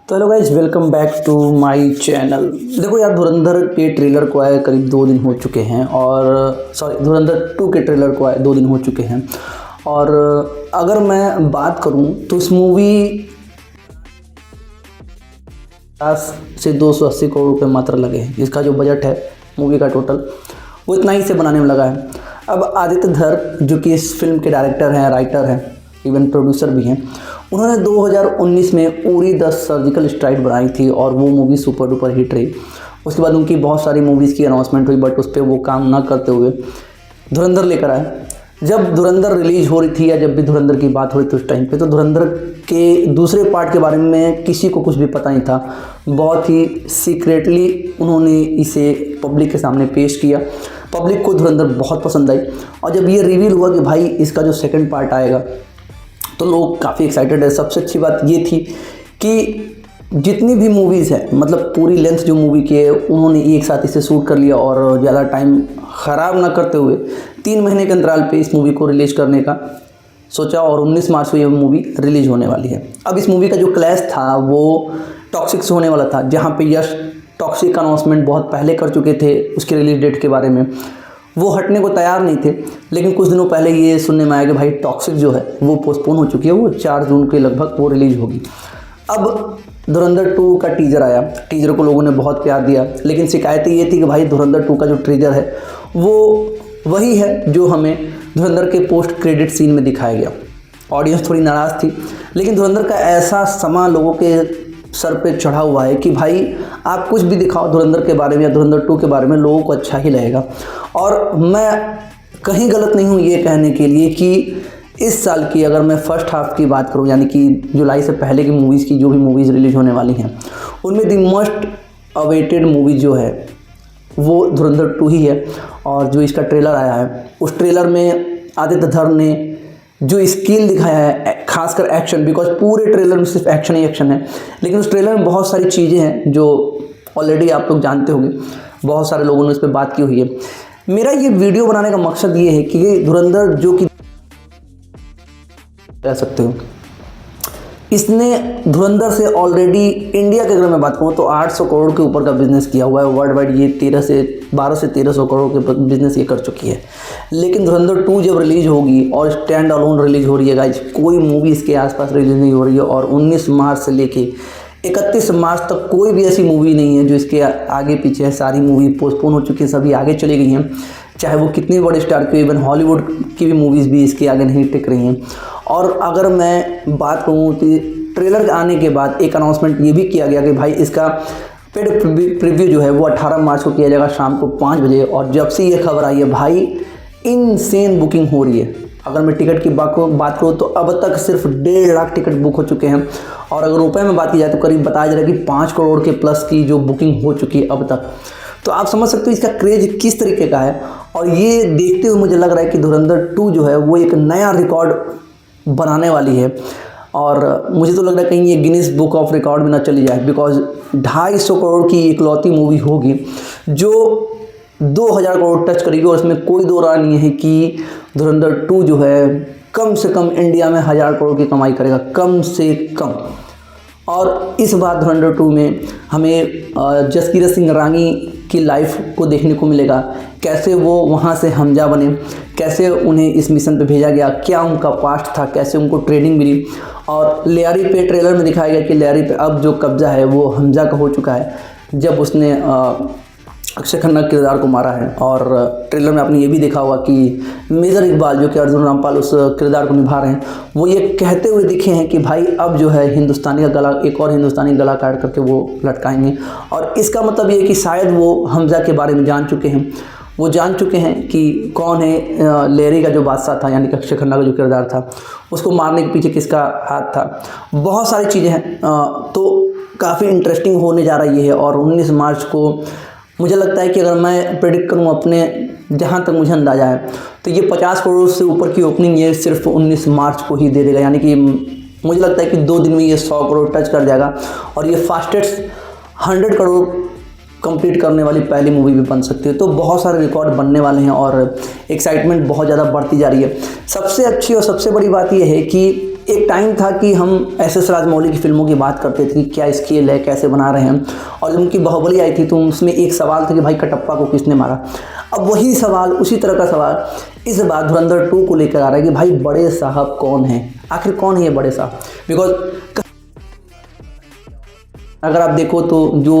तो hello guys, welcome back to my channel. देखो यार, धुरंधर के ट्रेलर को आए करीब 2 दिन हो चुके हैं और धुरंधर 2 के ट्रेलर को आए 2 दिन हो चुके हैं। और अगर मैं बात करूं तो इस मूवी 50 से 280 करोड़ रुपये मात्र लगे हैं। इसका जो बजट है मूवी का टोटल, वो इतना ही से बनाने में लगा है। अब आदित्य धर जो कि इस फिल्म के डायरेक्टर हैं, राइटर हैं, इवन प्रोड्यूसर भी हैं, उन्होंने 2019 में उरी द सर्जिकल स्ट्राइक बनाई थी और वो मूवी सुपर डुपर हिट रही। उसके बाद उनकी बहुत सारी मूवीज़ की अनाउंसमेंट हुई, बट उस पर वो काम ना करते हुए धुरंधर लेकर आए। जब धुरंधर रिलीज हो रही थी या जब भी धुरंधर की बात हो रही थी उस टाइम पे, तो धुरंधर के दूसरे पार्ट के बारे में किसी को कुछ भी पता नहीं था। बहुत ही सीक्रेटली उन्होंने इसे पब्लिक के सामने पेश किया। पब्लिक को धुरंधर बहुत पसंद आई और जब ये रिवील हुआ कि भाई इसका जो सेकंड पार्ट आएगा तो लोग काफ़ी एक्साइटेड है। सबसे अच्छी बात ये थी कि जितनी भी मूवीज़ है, मतलब पूरी लेंथ जो मूवी की है, उन्होंने एक साथ इसे शूट कर लिया और ज़्यादा टाइम ख़राब ना करते हुए 3 महीने के अंतराल पे इस मूवी को रिलीज़ करने का सोचा और 19 मार्च को ये मूवी रिलीज़ होने वाली है। अब इस मूवी का जो क्लैश था वो टॉक्सिक से होने वाला था, जहाँ पे यश टॉक्सिक का अनाउंसमेंट बहुत पहले कर चुके थे उसके रिलीज डेट के बारे में। वो हटने को तैयार नहीं थे, लेकिन कुछ दिनों पहले ये सुनने में आया कि भाई टॉक्सिक जो है वो पोस्टपोन हो चुकी है, वो 4 जून के लगभग वो रिलीज़ होगी। अब धुरंधर 2 का टीज़र आया, टीज़र को लोगों ने बहुत प्यार दिया, लेकिन शिकायत ये थी कि भाई धुरंधर 2 का जो टीज़र है वो वही है जो हमें धुरंधर के पोस्ट क्रेडिट सीन में दिखाया गया। ऑडियंस थोड़ी नाराज़ थी, लेकिन धुरंधर का ऐसा समा लोगों के सर पे चढ़ा हुआ है कि भाई आप कुछ भी दिखाओ धुरंधर के बारे में या धुरंधर 2 के बारे में, लोगों को अच्छा ही लगेगा। और मैं कहीं गलत नहीं हूँ ये कहने के लिए कि इस साल की अगर मैं फर्स्ट हाफ की बात करूँ, यानी कि जुलाई से पहले की मूवीज़ की जो भी मूवीज़ रिलीज होने वाली हैं, उनमें दी मोस्ट अवेटेड मूवी जो है वो धुरंधर 2 ही है। और जो इसका ट्रेलर आया है, उस ट्रेलर में आदित्य धर ने जो स्किल दिखाया है, खासकर एक्शन, बिकॉज पूरे ट्रेलर में सिर्फ एक्शन ही एक्शन है, लेकिन उस ट्रेलर में बहुत सारी चीज़ें हैं जो ऑलरेडी आप लोग जानते होंगे, बहुत सारे लोगों ने उस पर बात की हुई है। मेरा ये वीडियो बनाने का मकसद ये है कि ये धुरंधर जो कि कह सकते हो, इसने धुरंधर से ऑलरेडी इंडिया के अगर मैं बात करूँ तो 800 करोड़ के ऊपर का बिजनेस किया हुआ है। वर्ल्ड वाइड ये 12 से 1300 करोड़ के बिजनेस ये कर चुकी है। लेकिन धुरंधर 2 जब रिलीज होगी और स्टैंड अलोन रिलीज हो रही है गाइज, कोई मूवी इसके आसपास रिलीज नहीं हो रही है। और 19 मार्च से लेके 31 मार्च तक कोई भी ऐसी मूवी नहीं है जो इसके आगे पीछे है। सारी मूवी पोस्टपोन हो चुकी है, सभी आगे चली गई हैं, चाहे वो कितनी बड़े स्टार की, इवन हॉलीवुड की भी मूवीज़ भी इसके आगे नहीं टिक रही हैं। और अगर मैं बात करूँ तो ट्रेलर आने के बाद एक अनाउंसमेंट ये भी किया गया कि भाई इसका पेड प्रीव्यू जो है वो 18 मार्च को किया जाएगा शाम को 5 बजे। और जब से ये खबर आई है भाई इनसेन बुकिंग हो रही है। अगर मैं टिकट की बात करूँ तो अब तक सिर्फ 1.5 लाख टिकट बुक हो चुके हैं। और अगर रुपए में बात की जाए तो करीब बताया जा रहा है कि 5 करोड़ के प्लस की जो बुकिंग हो चुकी है अब तक। तो आप समझ सकते हो इसका क्रेज किस तरीके का है। और ये देखते हुए मुझे लग रहा है कि धुरंधर 2 जो है वो एक नया रिकॉर्ड बनाने वाली है। और मुझे तो लग रहा है कहीं ये गिनीज बुक ऑफ रिकॉर्ड में ना चली जाए, बिकॉज 250 करोड़ की इकलौती मूवी होगी जो 2000 करोड़ टच करेगी। और इसमें कोई दो राय नहीं है कि धुरंधर 2 जो है कम से कम इंडिया में 1000 करोड़ की कमाई करेगा, कम से कम। और इस बार धुरंधर 2 में हमें जसकीरत सिंह रानी की लाइफ को देखने को मिलेगा, कैसे वो वहाँ से हमजा बने, कैसे उन्हें इस मिशन पे भेजा गया, क्या उनका पास्ट था, कैसे उनको ट्रेनिंग मिली। और लियारी पे ट्रेलर में दिखाया गया कि लियारी पे अब जो कब्जा है वो हमजा का हो चुका है, जब उसने अक्षय खन्ना के किरदार को मारा है। और ट्रेलर में आपने ये भी देखा होगा कि मेजर इकबाल जो कि अर्जुन रामपाल उस किरदार को निभा रहे हैं, वो ये कहते हुए दिखे हैं कि भाई अब जो है हिंदुस्तानी का गला, एक और हिंदुस्तानी गला काट करके वो लटकाएंगे। और इसका मतलब ये कि शायद वो हमजा के बारे में जान चुके हैं, वो जान चुके हैं कि कौन है लेरी का जो बादशाह था, यानी कि अक्षय खन्ना का जो किरदार था, उसको मारने के पीछे किसका हाथ था। बहुत सारी चीज़ें हैं, तो काफ़ी इंटरेस्टिंग होने जा रही है। और 19 मार्च को मुझे लगता है कि अगर मैं प्रेडिक्ट करूं अपने, जहां तक मुझे अंदाज़ा है, तो ये 50 करोड़ से ऊपर की ओपनिंग ये सिर्फ 19 मार्च को ही दे देगा। यानी कि मुझे लगता है कि 2 दिन में ये 100 करोड़ टच कर जाएगा और ये फास्टेस्ट 100 करोड़ कंप्लीट करने वाली पहली मूवी भी बन सकती है। तो बहुत सारे रिकॉर्ड बनने वाले हैं और एक्साइटमेंट बहुत ज़्यादा बढ़ती जा रही है। सबसे अच्छी और सबसे बड़ी बात यह है कि एक टाइम था कि हम एस राजमौली की फिल्मों की बात करते थे कि क्या स्केल है, कैसे बना रहे हैं। और जब उनकी बाहुबली आई थी तो उसमें एक सवाल था कि भाई कटप्पा को किसने मारा। अब वही सवाल, उसी तरह का सवाल इस बार धुरंधर 2 को लेकर आ रहा है कि भाई बड़े साहब कौन हैं, आखिर कौन है ये बड़े साहब। बिकॉज अगर आप देखो तो जो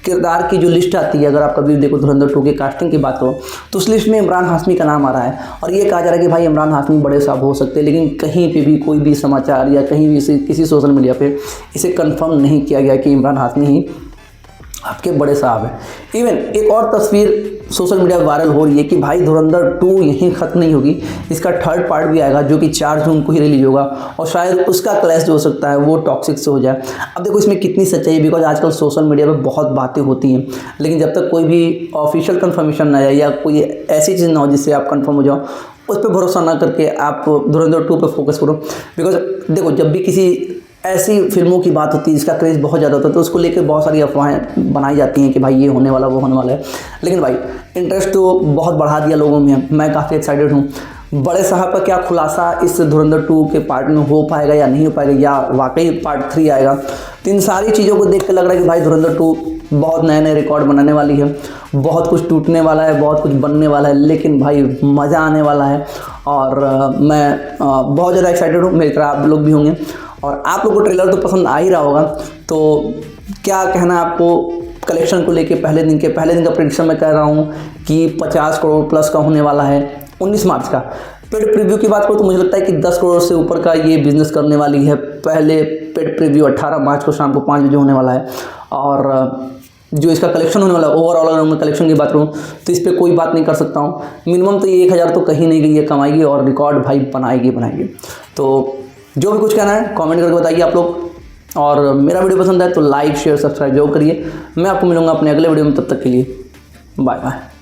किरदार की जो लिस्ट आती है, अगर आप कभी देखो धुरंधर 2 के कास्टिंग की बात करो तो उस लिस्ट में इमरान हाशमी का नाम आ रहा है। और ये कहा जा रहा है कि भाई इमरान हाशमी बड़े साहब हो सकते हैं, लेकिन कहीं पे भी कोई भी समाचार या कहीं भी किसी सोशल मीडिया पे इसे कंफर्म नहीं किया गया कि इमरान हाशमी ही आपके बड़े साहब हैं। इवन एक और तस्वीर सोशल मीडिया वायरल हो रही है कि भाई धुरंधर 2 यहीं ख़त्म नहीं होगी, इसका थर्ड पार्ट भी आएगा जो कि 4 जून को ही रिलीज होगा और शायद उसका क्लैश जो हो सकता है वो टॉक्सिक से हो जाए। अब देखो इसमें कितनी सच्चाई है, बिकॉज आजकल सोशल मीडिया पे बहुत बातें होती हैं, लेकिन जब तक कोई भी ऑफिशियल कंफर्मेशन ना आए या कोई ऐसी चीज़ ना हो जिससे आप कंफर्म हो जाओ, उस पर भरोसा ना करके आप धुरंधर 2 पर फोकस करो। बिकॉज देखो जब भी किसी ऐसी फिल्मों की बात होती है जिसका क्रेज़ बहुत ज़्यादा होता है तो उसको लेकर बहुत सारी अफवाहें बनाई जाती हैं कि भाई ये होने वाला, वो होने वाला है। लेकिन भाई इंटरेस्ट तो बहुत बढ़ा दिया लोगों में, मैं काफ़ी एक्साइटेड हूँ। बड़े साहब का क्या खुलासा इस धुरंधर 2 के पार्ट में हो पाएगा या नहीं हो पाएगा, या वाकई पार्ट 3 आएगा, तो इन सारी चीज़ों को देख कर लग रहा है कि भाई धुरंधर 2 बहुत नए नए रिकॉर्ड बनाने वाली है, बहुत कुछ टूटने वाला है, बहुत कुछ बनने वाला है, लेकिन भाई मज़ा आने वाला है। और मैं बहुत ज़्यादा एक्साइटेड हूँ, मेरी तरह आप लोग भी होंगे। और आप लोगों को ट्रेलर तो पसंद आ ही रहा होगा, तो क्या कहना आपको कलेक्शन को लेके। पहले दिन का प्रेडिक्शन मैं कह रहा हूँ कि 50 करोड़ प्लस का होने वाला है 19 मार्च का। पेड प्रीव्यू की बात करूँ तो मुझे लगता है कि 10 करोड़ से ऊपर का ये बिज़नेस करने वाली है। पहले पेड प्रीव्यू 18 मार्च को शाम को 5 बजे होने वाला है। और जो इसका कलेक्शन होने वाला है ओवरऑल, अगर मैं कलेक्शन की बात करूँ तो इस पर कोई बात नहीं कर सकता हूँ। मिनिमम तो ये 1000 तो कहीं नहीं गई है, कमाएगी और रिकॉर्ड भाई बनाएगी। तो जो भी कुछ कहना है कमेंट करके बताइए आप लोग। और मेरा वीडियो पसंद है तो लाइक शेयर सब्सक्राइब जरूर करिए। मैं आपको मिलूंगा अपने अगले वीडियो में, तब तक के लिए बाय बाय।